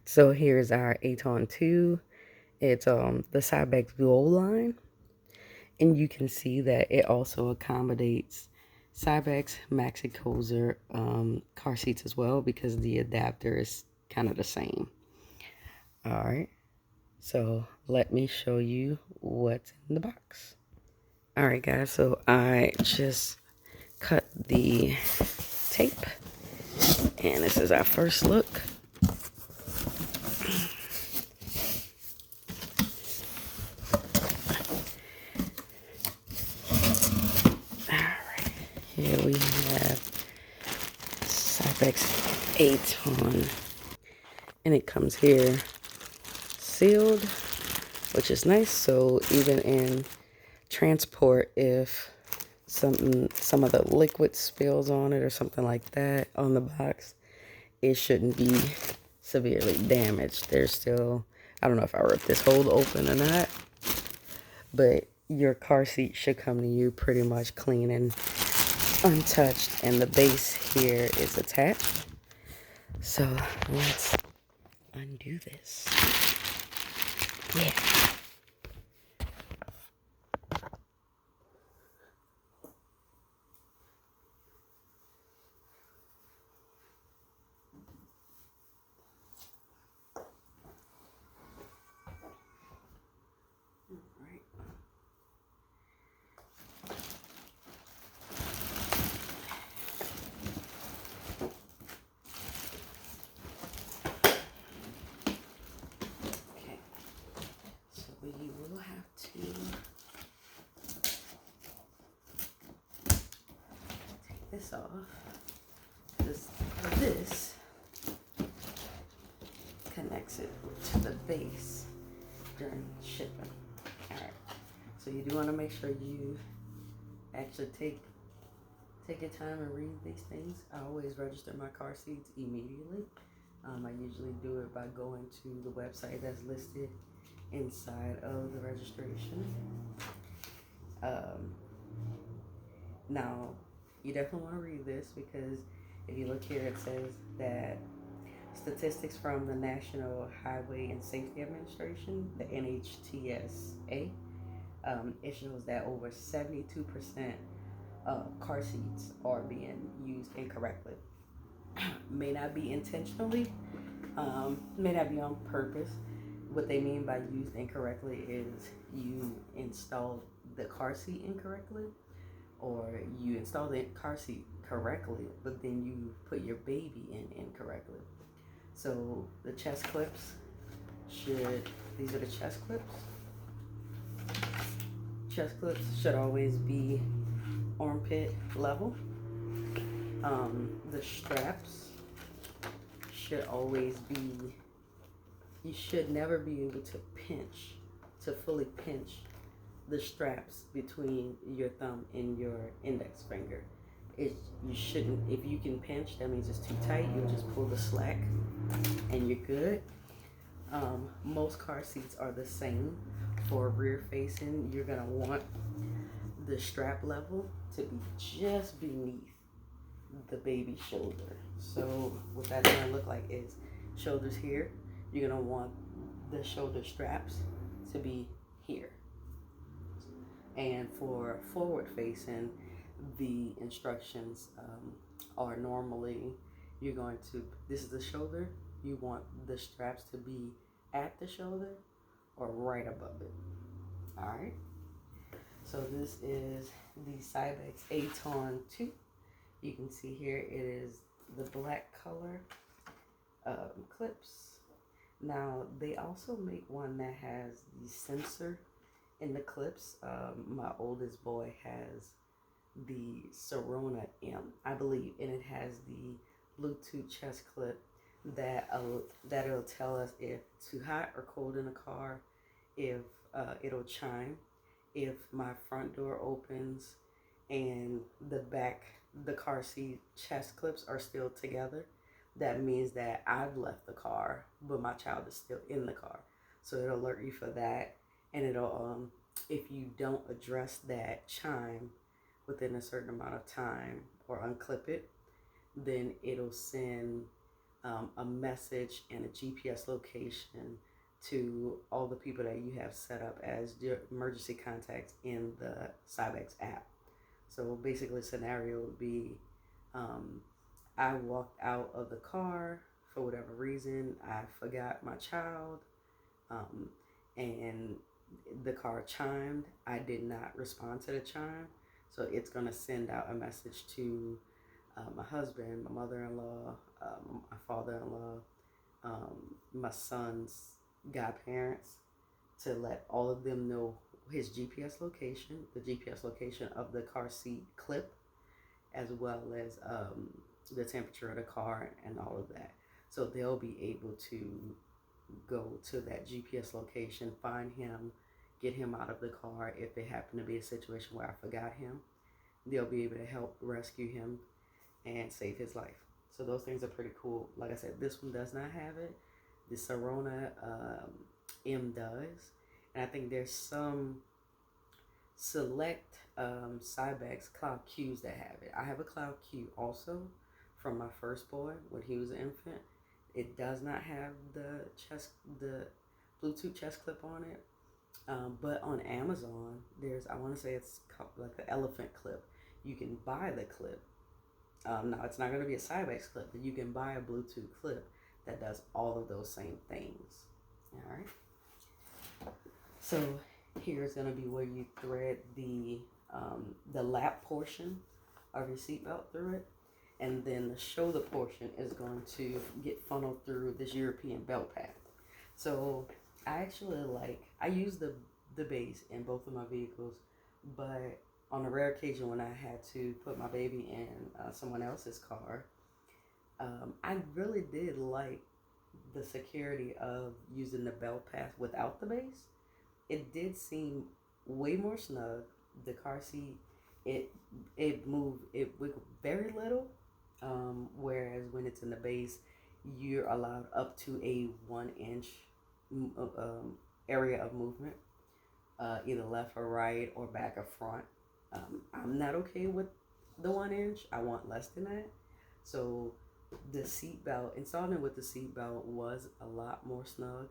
So here's our Aton 2. It's the Cybex Dual line, and you can see that it also accommodates Cybex Maxi Cozer car seats as well, because the adapter is kind of the same. All right, so let me show you what's in the box. All right, guys, so I just cut the tape, and this is our first look. Here we have Cybex Aton, and it comes here sealed, which is nice. So even in transport, if some of the liquid spills on it or something like that on the box, it shouldn't be severely damaged. There's still, I don't know if I ripped this hole open or not, but your car seat should come to you pretty much clean and untouched, and the base here is attached. So let's undo this. Yeah. We will have to take this off. This connects it to the base during shipping. All right. So you do want to make sure you actually take your time and read these things. I always register my car seats immediately. I usually do it by going to the website that's listed inside of the registration. Now, you definitely want to read this, because if you look here, it says that statistics from the National Highway and Safety Administration, the NHTSA, it shows that over 72% of car seats are being used incorrectly. May not be intentionally, may not be on purpose. What they mean by used incorrectly is you installed the car seat incorrectly, or you installed the car seat correctly, but then you put your baby in incorrectly. So the chest clips these are the chest clips. Chest clips should always be armpit level. The straps should always be, you should never be able to fully pinch the straps between your thumb and your index finger. You shouldn't. If you can pinch, that means it's too tight. You'll just pull the slack and you're good. Most car seats are the same. For rear facing, you're gonna want the strap level to be just beneath the baby's shoulder. So what that's gonna look like is shoulders here. You're gonna want the shoulder straps to be here. And for forward facing, the instructions are normally, you're going to, this is the shoulder, you want the straps to be at the shoulder or right above it. All right. So this is the Cybex Aton 2. You can see here it is the black color clips. Now they also make one that has the sensor in the clips. My oldest boy has the Serona M, I believe, and it has the Bluetooth chest clip that'll tell us if it's too hot or cold in the car, if it'll chime, if my front door opens and the car seat chest clips are still together. That means that I've left the car, but my child is still in the car. So it'll alert you for that, and it'll if you don't address that chime within a certain amount of time or unclip it, then it'll send a message and a GPS location to all the people that you have set up as your emergency contacts in the Cybex app. So basically, scenario would be, I walked out of the car for whatever reason. I forgot my child, and the car chimed. I did not respond to the chime, so it's gonna send out a message to my husband, my mother-in-law, my father-in-law, my son's godparents, to let all of them know his GPS location, the GPS location of the car seat clip, as well as the temperature of the car and all of that. So they'll be able to go to that GPS location, find him, get him out of the car. If it happened to be a situation where I forgot him, they'll be able to help rescue him and save his life. So those things are pretty cool. Like I said, this one does not have it. The Sirona M does. And I think there's some select Cybex Cloud Qs that have it. I have a Cloud Q also from my first boy when he was an infant. It does not have the Bluetooth chest clip on it. But on Amazon, there's, I want to say it's called like the elephant clip. You can buy the clip. Now, it's not going to be a Cybex clip, but you can buy a Bluetooth clip that does all of those same things. All right. So here's going to be where you thread the lap portion of your seatbelt through it. And then the shoulder portion is going to get funneled through this European belt path. So I actually I use the base in both of my vehicles, but on a rare occasion when I had to put my baby in someone else's car, I really did like the security of using the belt path without the base. It did seem way more snug. The car seat, it wiggled very little, whereas when it's in the base, you're allowed up to a 1 inch area of movement, either left or right or back or front. I'm not okay with the 1 inch. I want less than that. So the seatbelt, installing with the seatbelt was a lot more snug.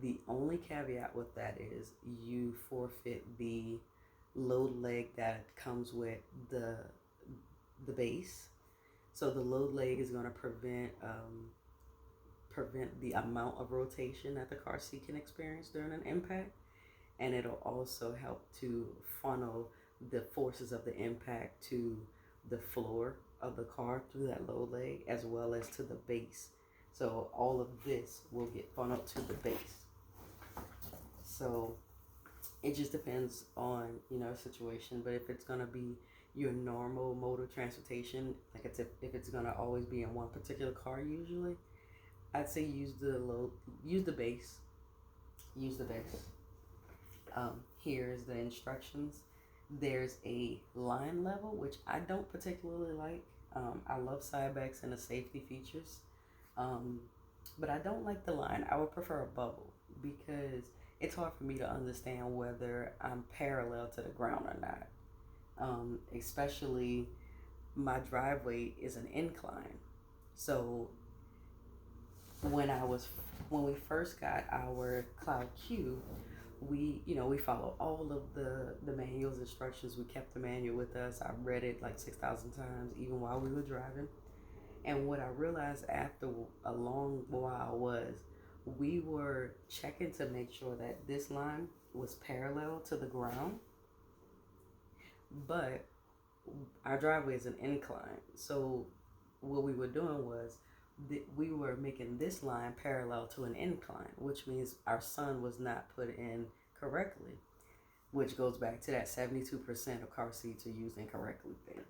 The only caveat with that is you forfeit the load leg that comes with the base. So the load leg is going to prevent the amount of rotation that the car seat can experience during an impact, and it'll also help to funnel the forces of the impact to the floor of the car through that load leg, as well as to the base. So all of this will get funneled to the base. So it just depends on, situation. But if it's going to be your normal mode of transportation, like if it's going to always be in one particular car, usually I'd say use the base. Here's the instructions. There's a line level, which I don't particularly like. I love Cybex and the safety features, but I don't like the line. I would prefer a bubble because it's hard for me to understand whether I'm parallel to the ground or not. Especially my driveway is an incline. So when we first got our Cloud Q, we follow all of the manual's instructions. We kept the manual with us. I read it like 6,000 times, even while we were driving. And what I realized after a long while was we were checking to make sure that this line was parallel to the ground, but our driveway is an incline. So what we were doing was we were making this line parallel to an incline, which means our son was not put in correctly, which goes back to that 72% of car seats are used incorrectly thing.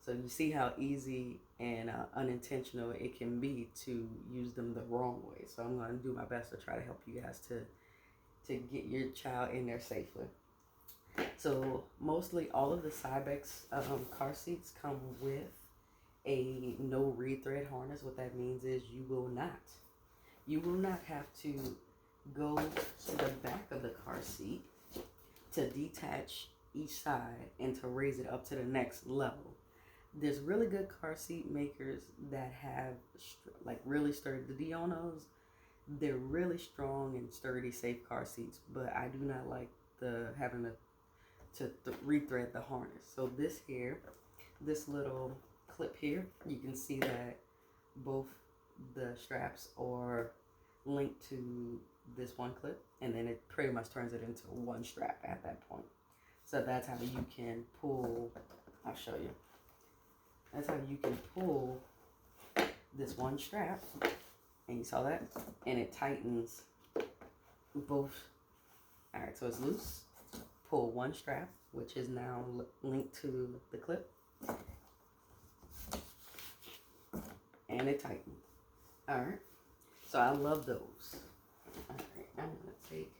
So you see how easy and unintentional it can be to use them the wrong way. So I'm going to do my best to try to help you guys to get your child in there safely. So mostly all of the Cybex car seats come with a no rethread harness. What that means is you will not have to go to the back of the car seat to detach each side and to raise it up to the next level. There's really good car seat makers that have like really sturdy. The Dionos, they're really strong and sturdy, safe car seats. But I do not like the having to rethread the harness. So this here, this little clip here, you can see that both the straps are linked to this one clip, and then it pretty much turns it into one strap at that point. So that's how you can pull. I'll show you. That's how you can pull this one strap, and you saw that, and it tightens both. All right, so it's loose. Pull one strap, which is now linked to the clip, and it tightens. All right, so I love those. All right, I'm gonna take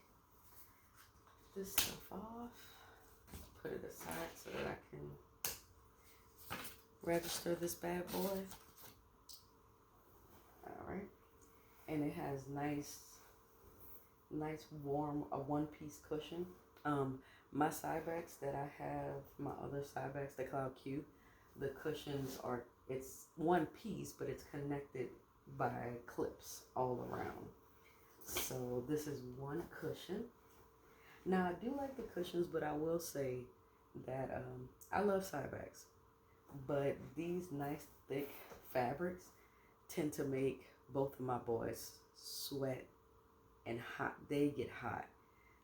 this stuff off, put it aside so that I can register this bad boy. All right, and it has nice warm one-piece cushion. My Cybex that I have, my other Cybex, the Cloud Q, the cushions are, it's one piece, but it's connected by clips all around. So this is one cushion. Now I do like the cushions, but I will say that I love Cybex, but these nice thick fabrics tend to make both of my boys sweat and hot. They get hot.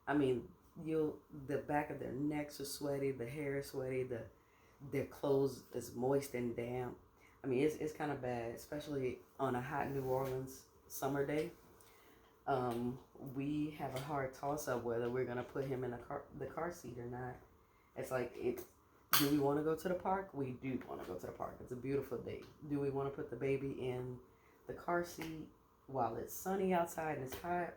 I mean, the back of their necks are sweaty, the hair is sweaty, their clothes is moist and damp. I mean, it's kind of bad, especially on a hot New Orleans summer day. We have a hard toss up whether we're gonna put him in the car seat or not. It's like, do we want to go to the park? We do want to go to the park. It's a beautiful day. Do we want to put the baby in the car seat while it's sunny outside and it's hot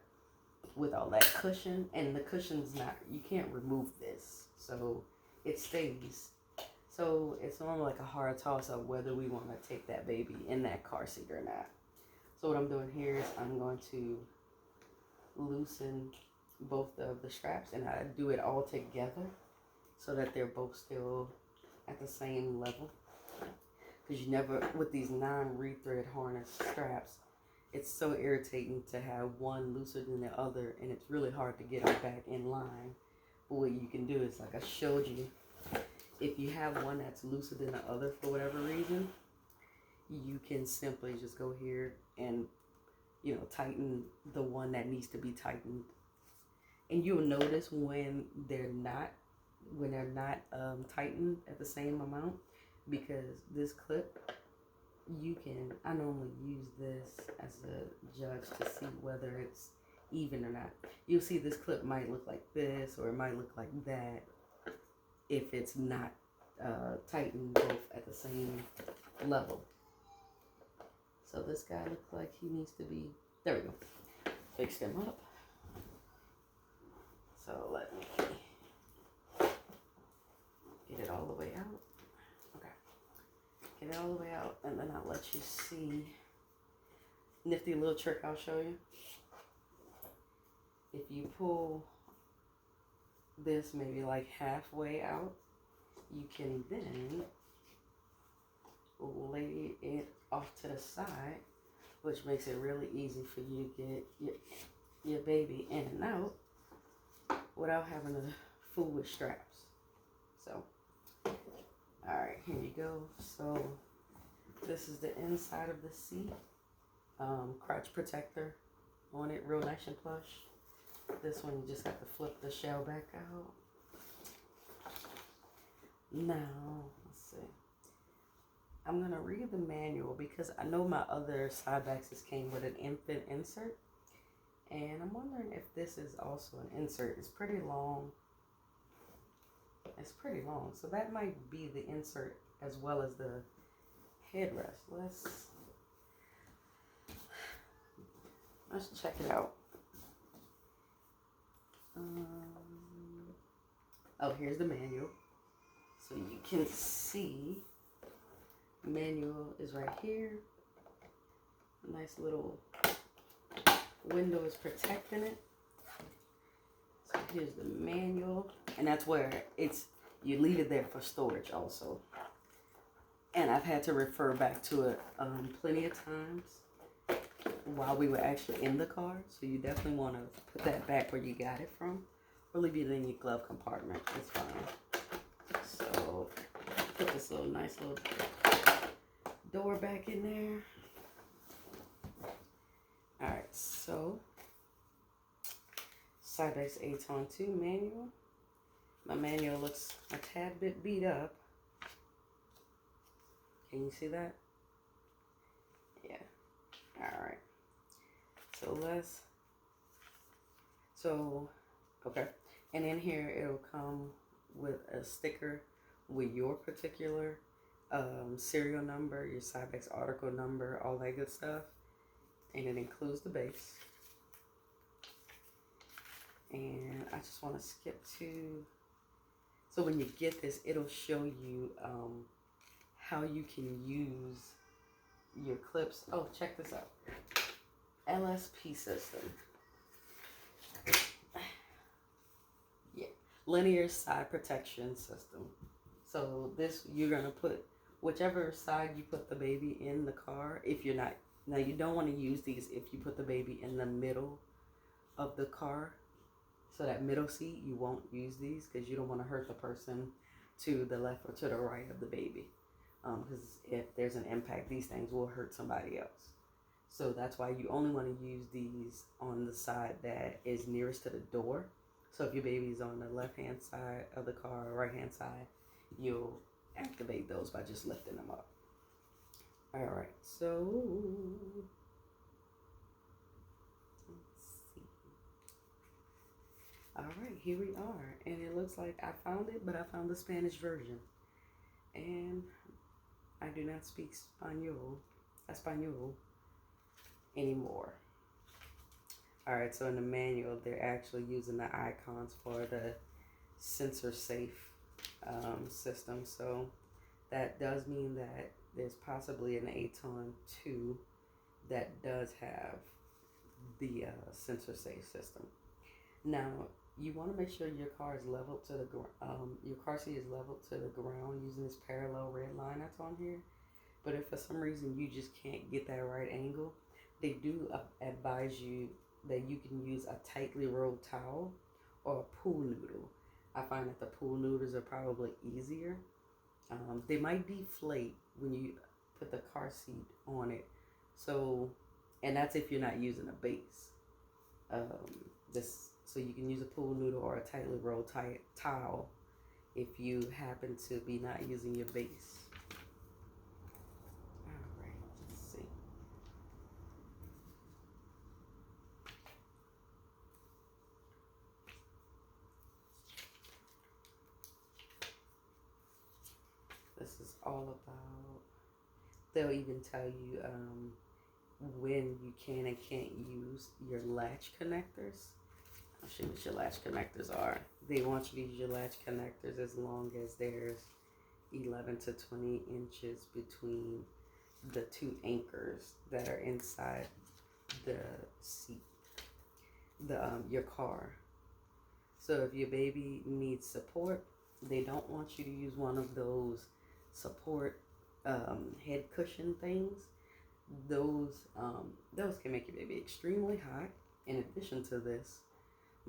with all that cushion? And the cushion's not, you can't remove this, so it stays. So it's normally like a hard toss up whether we want to take that baby in that car seat or not. So what I'm doing here is I'm going to loosen both of the straps, and I do it all together so that they're both still at the same level. Because you never, with these non-rethread harness straps, it's so irritating to have one looser than the other, and it's really hard to get them back in line. But what you can do is, like I showed you, if you have one that's looser than the other for whatever reason, you can simply just go here and, you know, tighten the one that needs to be tightened. And you'll notice when they're not tightened at the same amount, because this clip, I normally use this as a judge to see whether it's even or not. You'll see this clip might look like this, or it might look like that if it's not tightened both at the same level. So this guy looks like he needs to be, there we go, fixed him up. So let me get it all the way out. Okay, get it all the way out, and then I'll let you see. Nifty little trick I'll show you. If you pull this maybe like halfway out, you can then lay it off to the side, which makes it really easy for you to get your baby in and out without having to fool with straps. So, all right, here you go. So this is the inside of the seat. Crotch protector on it, real nice and plush. This one you just have to flip the shell back out. Now, let's see. I'm gonna read the manual because I know my other Cybexes came with an infant insert, and I'm wondering if this is also an insert. It's pretty long. It's pretty long, so that might be the insert as well as the headrest. Let's check it out. Oh, here's the manual. So you can see, the manual is right here. A nice little window is protecting it. So here's the manual, and that's where you leave it there for storage also. And I've had to refer back to it plenty of times while we were actually in the car. So you definitely want to put that back where you got it from, or leave it in your glove compartment. It's fine. So put this little nice little door back in there. Alright, so Cybex Aton 2 manual. My manual looks a tad bit beat up. Can you see that? Yeah. Alright. Okay. And in here it'll come with a sticker with your particular serial number, your Cybex article number, all that good stuff. And it includes the base. And I just want to skip to, so when you get this, it'll show you how you can use your clips. Oh, check this out. LSP system. Yeah, linear side protection system. So this, you're gonna put whichever side you put the baby in the car. If you're not, now you don't want to use these if you put the baby in the middle of the car. So that middle seat, you won't use these because you don't want to hurt the person to the left or to the right of the baby. Because if there's an impact, these things will hurt somebody else. So that's why you only want to use these on the side that is nearest to the door. So if your baby's on the left-hand side of the car or right-hand side, you'll activate those by just lifting them up. All right, so let's see. All right, here we are. And it looks like I found it, but I found the Spanish version. And I do not speak Espanol anymore. All right, so in the manual, they're actually using the icons for the SensorSafe system. So that does mean that there's possibly an Aton 2 that does have the SensorSafe system. Now, you want to make sure your car is leveled to the your car seat is leveled to the ground using this parallel red line that's on here. But if for some reason you just can't get that right angle, they do advise you that you can use a tightly rolled towel or a pool noodle. I find that the pool noodles are probably easier. They might deflate when you put the car seat on it. So, and that's if you're not using a base. So you can use a pool noodle or a tightly rolled towel if you happen to be not using your base. All right, let's see. This is all about, they'll even tell you when you can and can't use your latch connectors. I'll show you what your latch connectors are. They want you to use your latch connectors as long as there's 11 to 20 inches between the two anchors that are inside the seat, your car. So if your baby needs support, they don't want you to use one of those support head cushion things. Those can make your baby extremely hot in addition to this,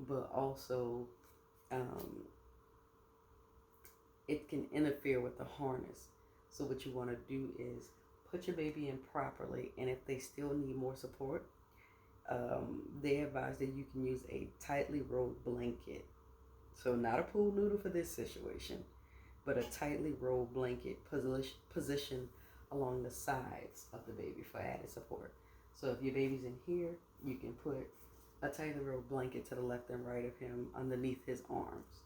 but also it can interfere with the harness. So what you want to do is put your baby in properly, and if they still need more support, they advise that you can use a tightly rolled blanket. So not a pool noodle for this situation, but a tightly rolled blanket positioned along the sides of the baby for added support. So if your baby's in here, you can put a tightly rolled blanket to the left and right of him underneath his arms.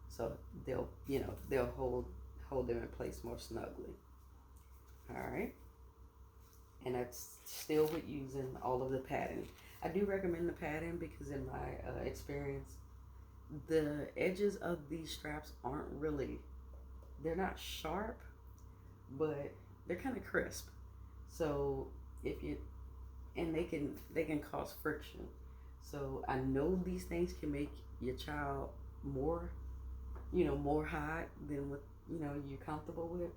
So they'll hold them in place more snugly. All right. And that's still with using all of the padding. I do recommend the padding because in my experience, the edges of these straps aren't really, they're not sharp, but they're kind of crisp. So and they can cause friction. So I know these things can make your child more hot than what you're comfortable with,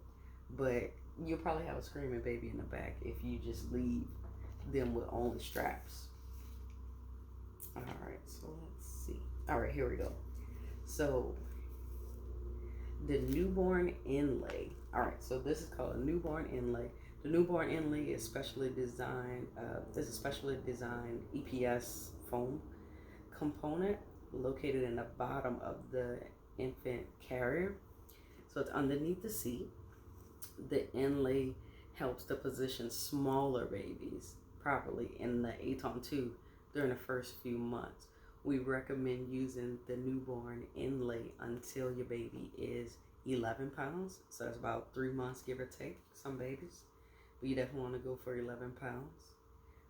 but you'll probably have a screaming baby in the back if you just leave them with only straps. All right, so let's see. All right, here we go. So the newborn inlay. All right, so this is called a newborn inlay. The newborn inlay is specially designed. This is specially designed EPS foam component located in the bottom of the infant carrier. So it's underneath the seat. The inlay helps to position smaller babies properly in the Aton 2 during the first few months. We recommend using the newborn inlay until your baby is 11 pounds. So that's about 3 months, give or take, some babies. But you definitely want to go for 11 pounds.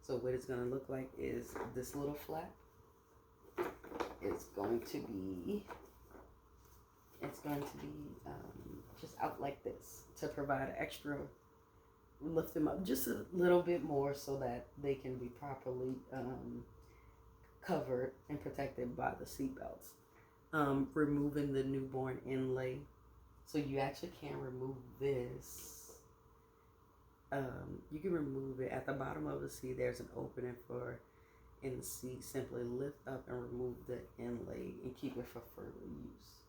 So what it's going to look like is this little flap. It's going to be just out like this to provide extra, lift them up just a little bit more so that they can be properly covered and protected by the seatbelts. Removing the newborn inlay. So you actually can remove this. You can remove it at the bottom of the seat. There's an opening for in the seat. Simply lift up and remove the inlay and keep it for further use.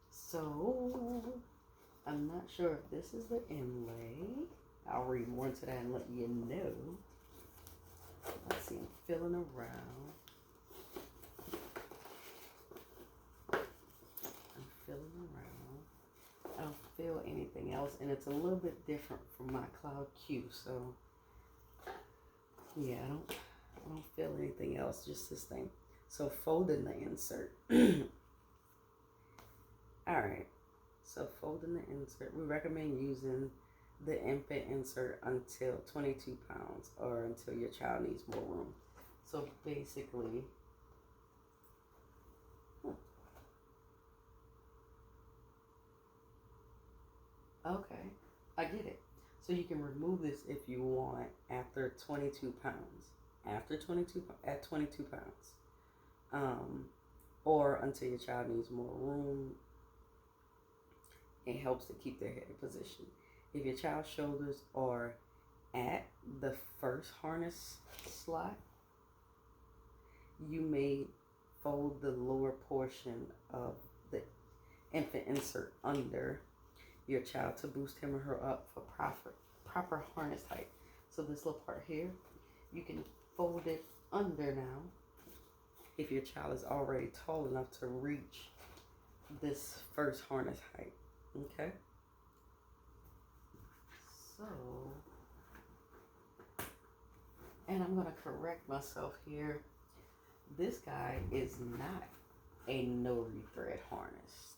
So I'm not sure if this is the inlay. I'll read more into that and let you know. Let's see, I'm feeling around. I don't feel anything else, and it's a little bit different from my Cloud Q. So yeah, I don't feel anything else, just this thing. So folding the insert. All right, so folding the insert, we recommend using the infant insert until 22 pounds or until your child needs more room. So basically, okay, I get it. So you can remove this if you want after 22 pounds. At 22 pounds. Or until your child needs more room. It helps to keep their head in position. If your child's shoulders are at the first harness slot, you may fold the lower portion of the infant insert under your child to boost him or her up for proper harness height. So this little part here, you can fold it under now if your child is already tall enough to reach this first harness height. Okay, so, and I'm gonna correct myself here. This guy is not a no rethread harness.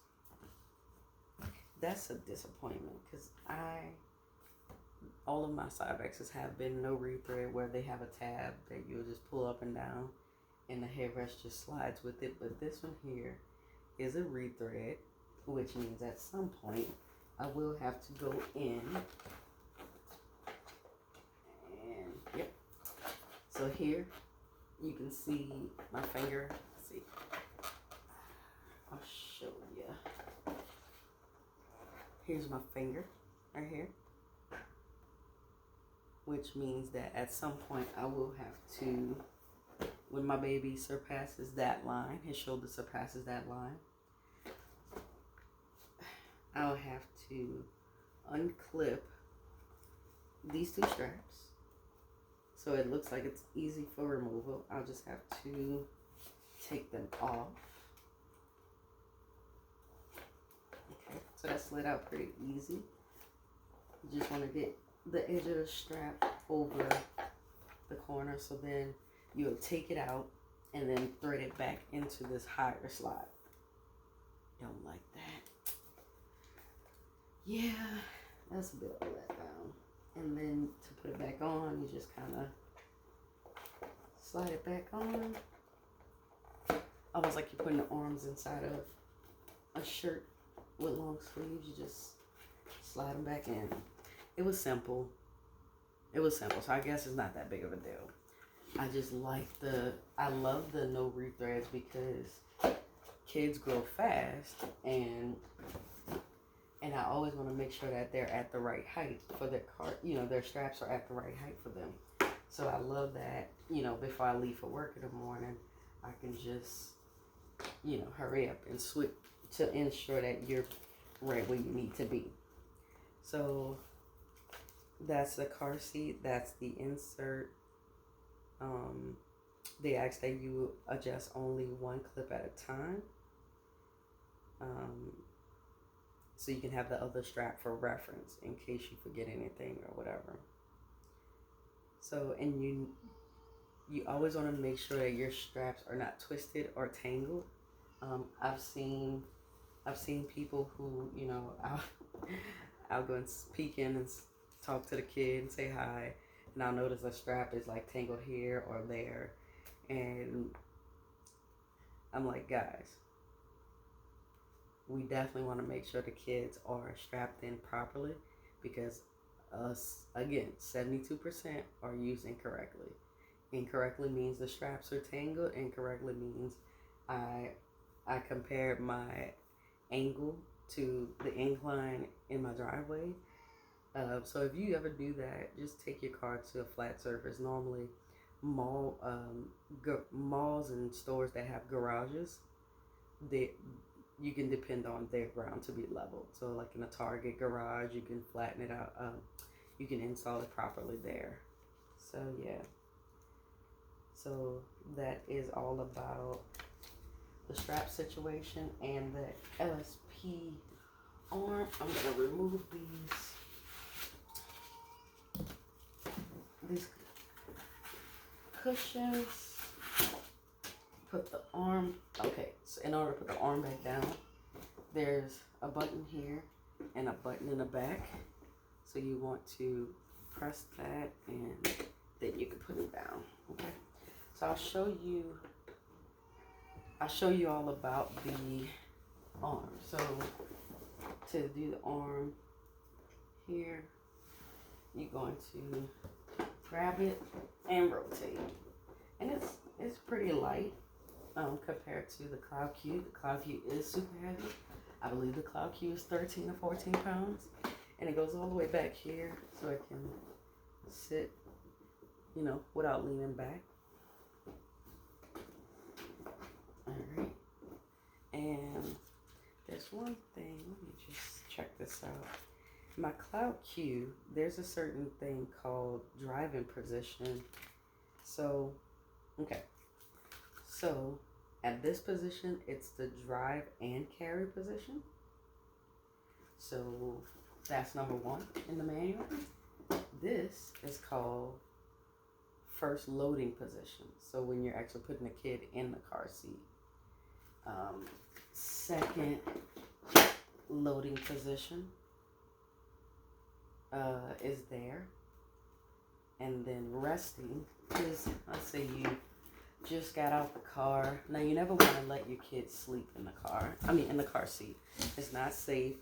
That's a disappointment because all of my Cybexes have been no rethread where they have a tab that you'll just pull up and down and the headrest just slides with it. But this one here is a rethread, which means at some point I will have to go in and yep. So here you can see my finger. Let's see, I'll show you. Here's my finger right here, which means that at some point I will have to, when my baby surpasses that line, his shoulder surpasses that line, I'll have to unclip these two straps so it looks like it's easy for removal. I'll just have to take them off. Okay, so that slid out pretty easy. You just want to get the edge of the strap over the corner, so then you'll take it out and then thread it back into this higher slot. Don't like that. Yeah, that's a bit of a letdown. And then to put it back on, you just kind of slide it back on. Almost like you're putting the arms inside of a shirt with long sleeves. You just slide them back in. It was simple. So I guess it's not that big of a deal. I just like I love the no rethreads because kids grow fast and And I always want to make sure that they're at the right height for their car. Their straps are at the right height for them. So I love that, before I leave for work in the morning, I can just, hurry up and switch to ensure that you're right where you need to be. So that's the car seat. That's the insert. They ask that you adjust only one clip at a time. So you can have the other strap for reference in case you forget anything or whatever. So, and you always want to make sure that your straps are not twisted or tangled. I've seen people who, I'll go and peek in and talk to the kid and say hi, and I'll notice a strap is like tangled here or there, and I'm like, guys, we definitely want to make sure the kids are strapped in properly, because again, 72% are used incorrectly. Incorrectly means the straps are tangled. Incorrectly means I compared my angle to the incline in my driveway. So if you ever do that, just take your car to a flat surface. Normally, malls and stores that have garages, you can depend on their ground to be level. So like in a Target garage, you can flatten it out. You can install it properly there. So yeah. So that is all about the strap situation and the LSP arm. I'm gonna remove these cushions. Put the arm, okay, so in order to put the arm back down, there's a button here and a button in the back. So you want to press that and then you can put it down, okay? So I'll show you all about the arm. So to do the arm here, you're going to grab it and rotate. And it's pretty light. Compared to the Cloud Q. The Cloud Q is super heavy. I believe the Cloud Q is 13 or 14 pounds. And it goes all the way back here so I can sit, without leaning back. Alright. And there's one thing, let me just check this out. My Cloud Q, there's a certain thing called driving position. So, okay. So, at this position, it's the drive and carry position. So, that's number one in the manual. This is called first loading position. So, when you're actually putting the kid in the car seat. Second loading position is there. And then resting is, let's say you just got out the car. Now you never want to let your kids sleep in the car. In the car seat. It's not safe.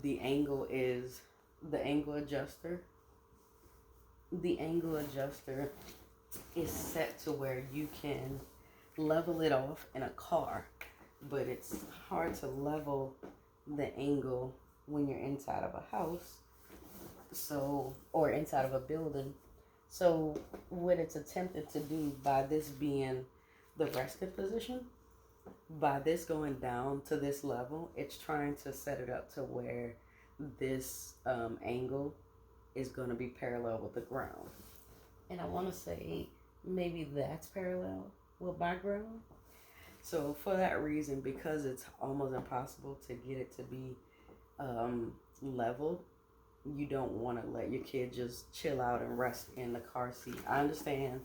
The angle adjuster. The angle adjuster is set to where you can level it off in a car, but it's hard to level the angle when you're inside of a house. So, or inside of a building. So what it's attempted to do by this being the rested position, by this going down to this level, it's trying to set it up to where this angle is going to be parallel with the ground. And I want to say maybe that's parallel with my ground. So for that reason, because it's almost impossible to get it to be leveled, you don't want to let your kid just chill out and rest in the car seat. I understand,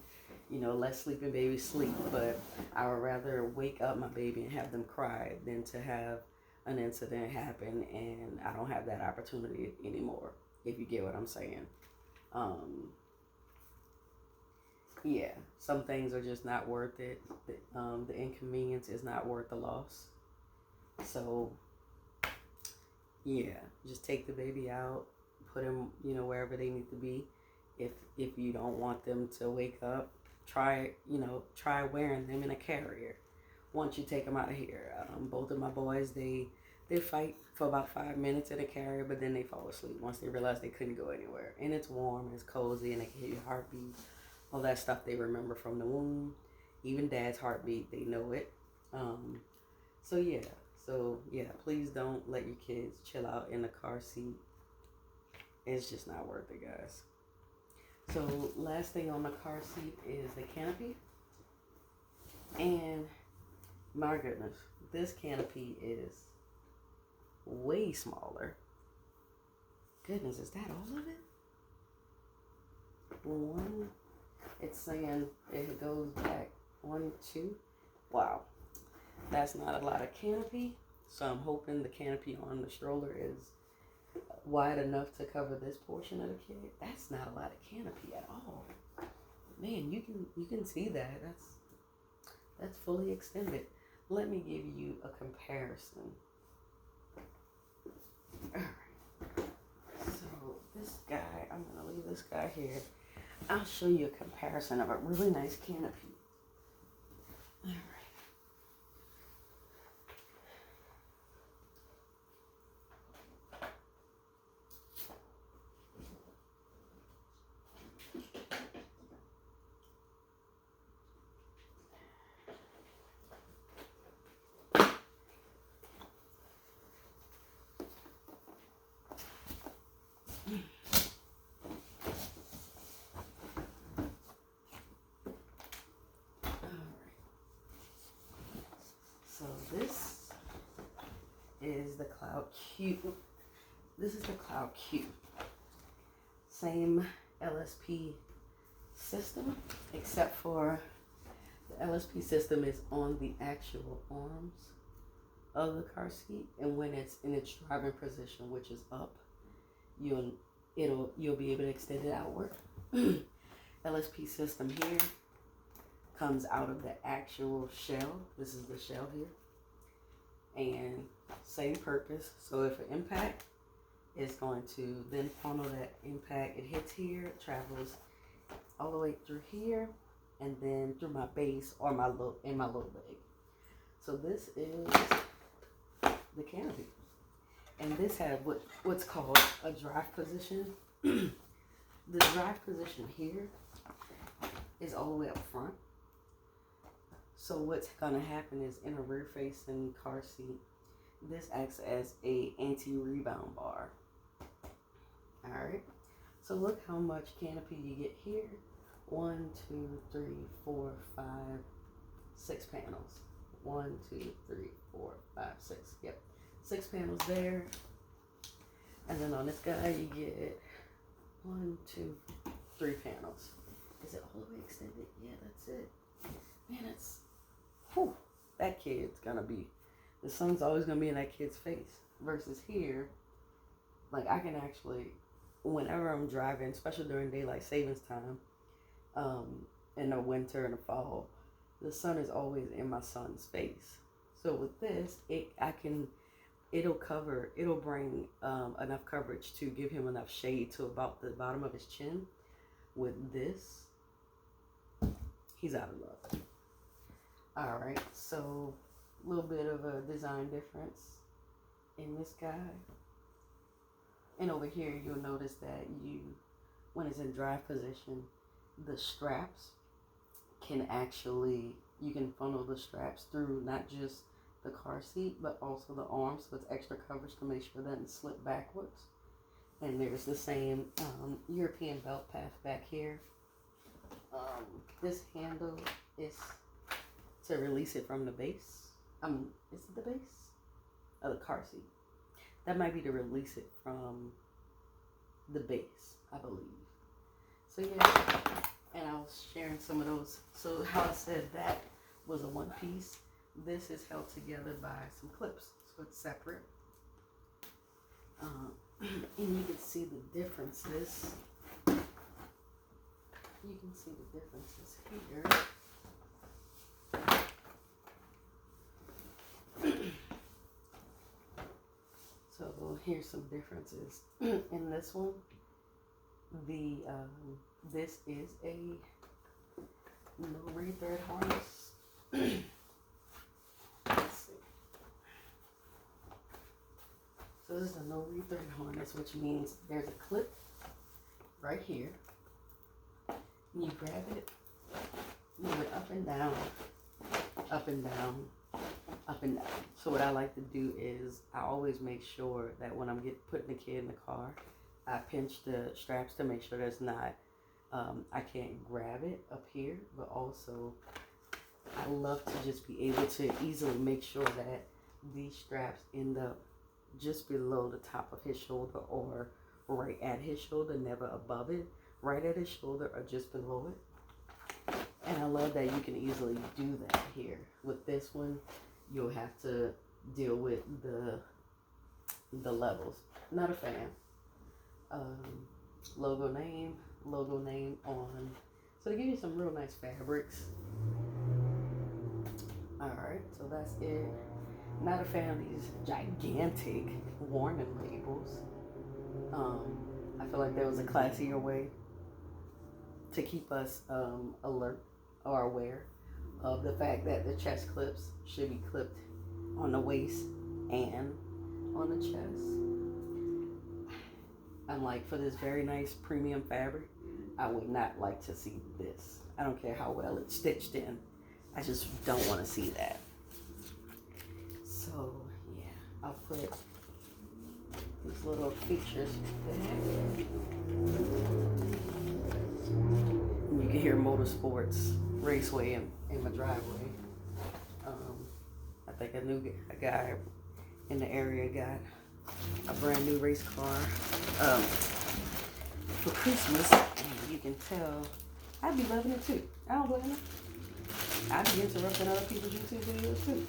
let sleeping babies sleep, but I would rather wake up my baby and have them cry than to have an incident happen and I don't have that opportunity anymore, if you get what I'm saying. Yeah, some things are just not worth it. The inconvenience is not worth the loss. So, yeah, just take the baby out, put them, wherever they need to be. If you don't want them to wake up, try wearing them in a carrier once you take them out of here. Both of my boys, they They fight for about 5 minutes in a carrier, but then they fall asleep once they realize they couldn't go anywhere. And it's warm, it's cozy, and they can hear your heartbeat. All that stuff they remember from the womb. Even dad's heartbeat, they know it. So yeah, please don't let your kids chill out in the car seat. It's just not worth it, guys. So last thing on the car seat is the canopy. And my goodness, this canopy is way smaller. Goodness, is that all of it? One, it's saying it goes back 1, 2. Wow, that's not a lot of canopy. So I'm hoping the canopy on the stroller is wide enough to cover this portion of the kid. That's not a lot of canopy at all. Man, you can see that. That's fully extended. Let me give you a comparison. Alright. So this guy, I'm gonna leave this guy here. I'll show you a comparison of a really nice canopy. Alright. So this is the Cloud Q. This is the Cloud Q. Same LSP system, except for the LSP system is on the actual arms of the car seat, and when it's in its driving position, which is up, you'll be able to extend it outward. LSP system here comes out of the actual shell. This is the shell here, and same purpose. So if an impact is going to then funnel that impact, it hits here, it travels all the way through here, and then through my base or my low leg. So this is the canopy, and this has what's called a drive position. The drive position here is all the way up front. So what's gonna happen is in a rear facing car seat, this acts as a anti-rebound bar. Alright, so look how much canopy you get here. 1, 2, 3, 4, 5, 6 panels. 1, 2, 3, 4, 5, 6. Yep, 6 panels there. And then on this guy you get 1, 2, 3 panels. Is it all the way extended? Yeah, that's it. Man, it's that kid's gonna be, the sun's always gonna be in that kid's face. Versus here, like I can actually, whenever I'm driving, especially during daylight savings time, in the winter and the fall, the sun is always in my son's face. So with this, it'll bring enough coverage to give him enough shade to about the bottom of his chin. With this, he's out of luck. Alright, so a little bit of a design difference in this guy. And over here, you'll notice that when it's in drive position, the straps can actually, you can funnel the straps through not just the car seat, but also the arms, so it's extra coverage to make sure it doesn't slip backwards. And there's the same European belt path back here. This handle is to release it from the base. Is it the base? Oh, the car seat. That might be to release it from the base, I believe. So yeah, and I was sharing some of those. So how I said that was a one piece. This is held together by some clips, so it's separate. And you can see the differences. You can see the differences here. So here's some differences in this one. This is a no re-thread harness. Let's see. this, which means there's a clip right here. You grab it, move it up and down, up and down, up and down. So what I like to do is I always make sure that when I'm putting the kid in the car, I pinch the straps to make sure there's not, I can't grab it up here, but also I love to just be able to easily make sure that these straps end up just below the top of his shoulder or right at his shoulder, never above it, right at his shoulder or just below it. And I love that you can easily do that here. With this one, you'll have to deal with the levels. Not a fan. Logo name on. So they give you some real nice fabrics. Alright, so that's it. Not a fan of these gigantic warning labels. I feel like there was a classier way to keep us alert or aware of the fact that the chest clips should be clipped on the waist and on the chest. I'm like, for this very nice premium fabric, I would not like to see this. I don't care how well it's stitched in. I just don't want to see that. So yeah, I'll put these little features back. And you can hear Motorsports Raceway in my driveway. I think a guy in the area got a brand new race car for Christmas, and you can tell I'd be loving it too. I don't blame him. I'd be interrupting other people's YouTube videos too.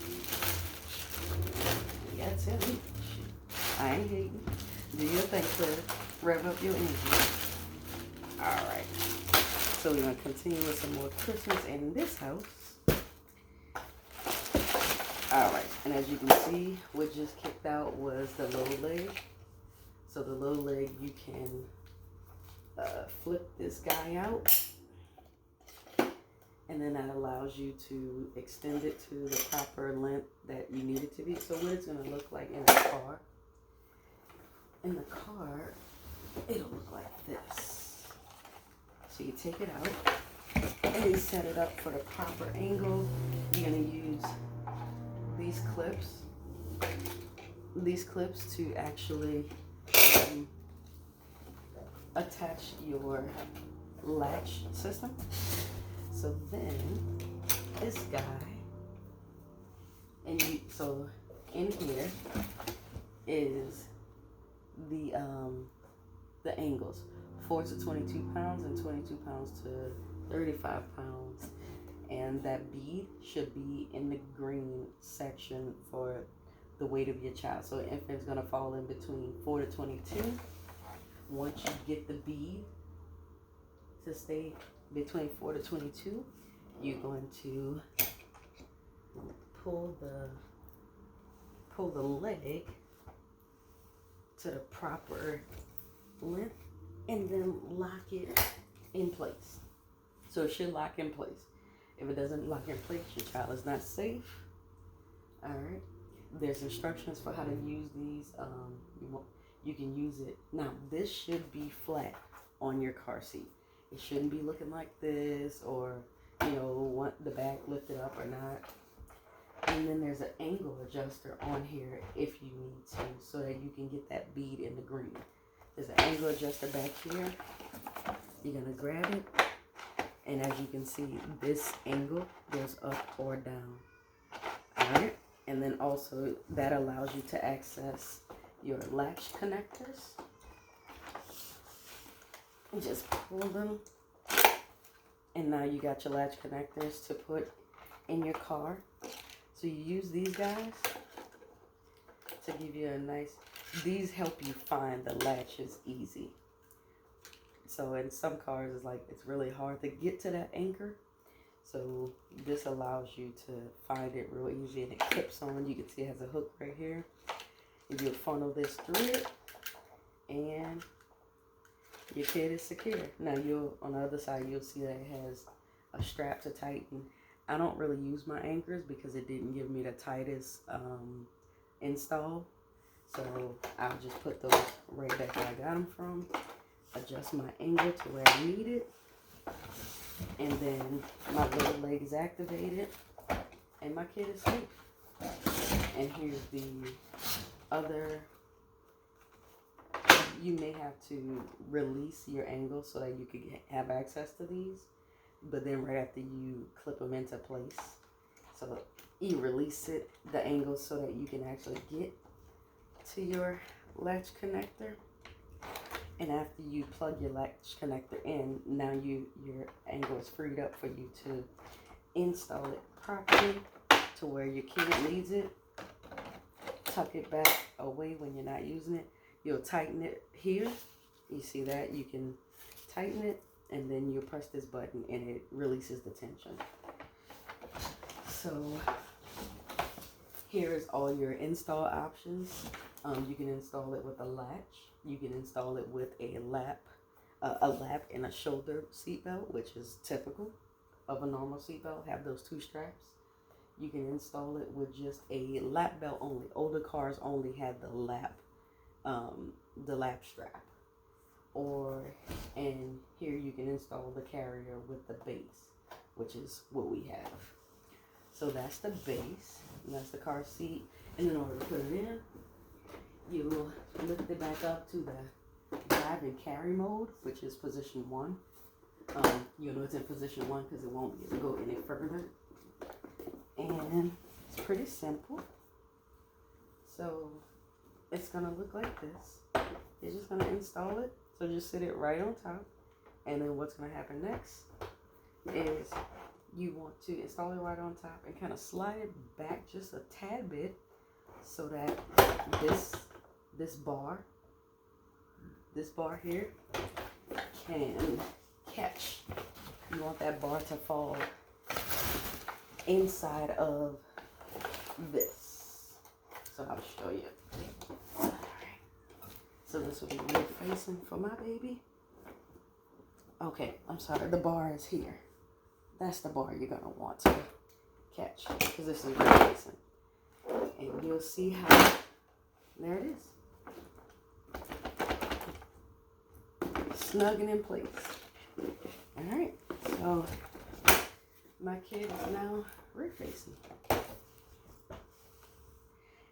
You gotta tell me. I ain't hating. Do your thing, Claire. Rev up your engine. Alright. So we're gonna continue with some more Christmas in this house. Alright, and as you can see, what just kicked out was the low leg. So the low leg, you can flip this guy out, and then that allows you to extend it to the proper length that you need it to be. So what it's going to look like in the car, it'll look like this. So you take it out, and you set it up for the proper angle. You're going to use these clips to actually attach your latch system. So then this guy, so in here is the angles, 4 to 22 pounds and 22 pounds to 35 pounds. And that bead should be in the green section for the weight of your child. So an infant's gonna fall in between 4 to 22. Once you get the bead to stay between 4 to 22, you're going to pull the leg to the proper length and then lock it in place. So it should lock in place. If it doesn't lock in place, your child is not safe. All right. There's instructions for how to use these. You can use it. Now, this should be flat on your car seat. It shouldn't be looking like this, or, want the back lifted up or not. And then there's an angle adjuster on here if you need to, so that you can get that bead in the green. There's an angle adjuster back here. You're going to grab it. And as you can see, this angle goes up or down. All right. And then also that allows you to access your latch connectors. And just pull them. And now you got your latch connectors to put in your car. So you use these guys to give you a nice, these help you find the latches easy. So in some cars, it's really hard to get to that anchor. So this allows you to find it real easy, and it clips on. You can see it has a hook right here. And you'll funnel this through it, and your kid is secure. Now on the other side, you'll see that it has a strap to tighten. I don't really use my anchors because it didn't give me the tightest install. So I'll just put those right back where I got them from, adjust my angle to where I need it, and then my little leg is activated, and my kid is safe. And here's the other. You may have to release your angle so that you could have access to these, but then right after you clip them into place, so you release it, the angle, so that you can actually get to your latch connector. And after you plug your latch connector in, now your angle is freed up for you to install it properly to where your kid needs it. Tuck it back away when you're not using it. You'll tighten it here. You see that? You can tighten it, and then you'll press this button and it releases the tension. So here is all your install options. You can install it with a latch. You can install it with a lap and a shoulder seatbelt, which is typical of a normal seatbelt. Have those two straps. You can install it with just a lap belt only. Older cars only had the lap strap. And here you can install the carrier with the base, which is what we have. So that's the base, and that's the car seat. And in order to put it in, you will lift it back up to the drive and carry mode, which is position 1. You'll know it's in position 1 because it won't be able to go any further. And it's pretty simple. So it's gonna look like this. You're just gonna install it. So just sit it right on top. And then what's gonna happen next is you want to install it right on top and kind of slide it back just a tad bit so that this bar here can catch. You want that bar to fall inside of this. So I'll show you. All right. So this will be rear facing for my baby. Okay, I'm sorry, the bar is here. That's the bar you're gonna want to catch because this is rear facing. And you'll see how, there it is. Snug and in place. All right, so my kid is now rear facing.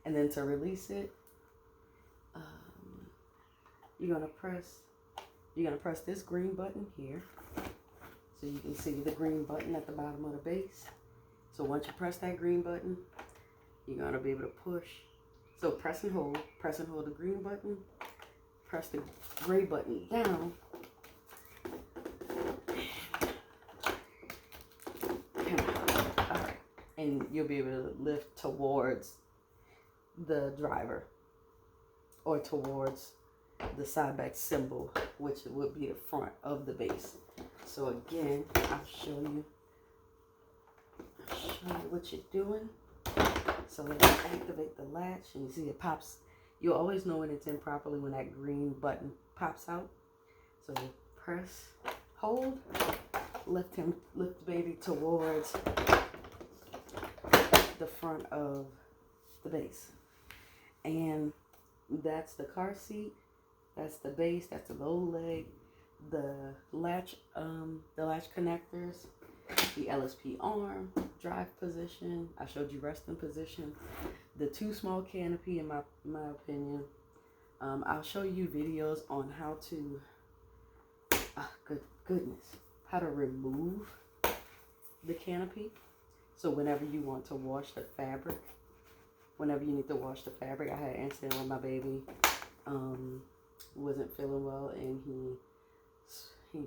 And then to release it, you're gonna press this green button here. So you can see the green button at the bottom of the base. So once you press that green button, you're gonna be able to push. So press and hold the green button, press the gray button down. Alright. And you'll be able to lift towards the driver or towards the Cybex symbol, which would be the front of the base. So again, I'll show you what you're doing. So when you activate the latch and you see it pops, you'll always know when it's in properly when that green button pops out. So press, hold, lift the baby towards the front of the base. And that's the car seat, that's the base, that's the low leg, the latch connectors, the LSP arm, drive position. I showed you resting position, the too small canopy in my opinion. I'll show you videos on how to, how to remove the canopy. So whenever you want to wash the fabric, whenever you need to wash the fabric, I had an incident with my baby, wasn't feeling well, and he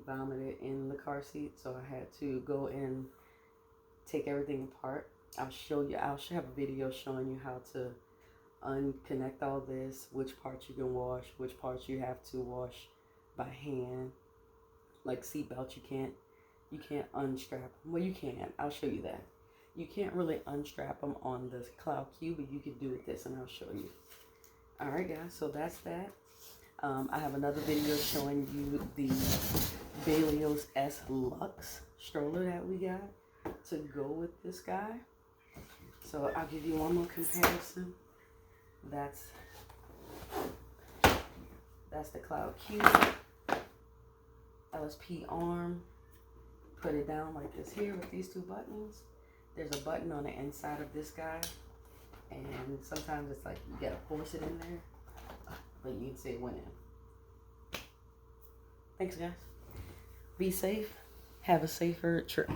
vomited in the car seat, so I had to go and take everything apart. I'll have a video showing you how to unconnect all this, which parts you can wash, which parts you have to wash by hand. Like seatbelts, you can't unstrap them. Well, you can. I'll show you that. You can't really unstrap them on the Cloud Q, but you can do it this, and I'll show you. All right, guys. So that's that. I have another video showing you the Balios S Lux stroller that we got to go with this guy. So I'll give you one more comparison. That's That's the Cloud Q. LSP arm. Put it down like this here with these two buttons. There's a button on the inside of this guy. And sometimes it's like you gotta force it in there. But you can see it went in. Thanks, guys. Be safe. Have a safer trip.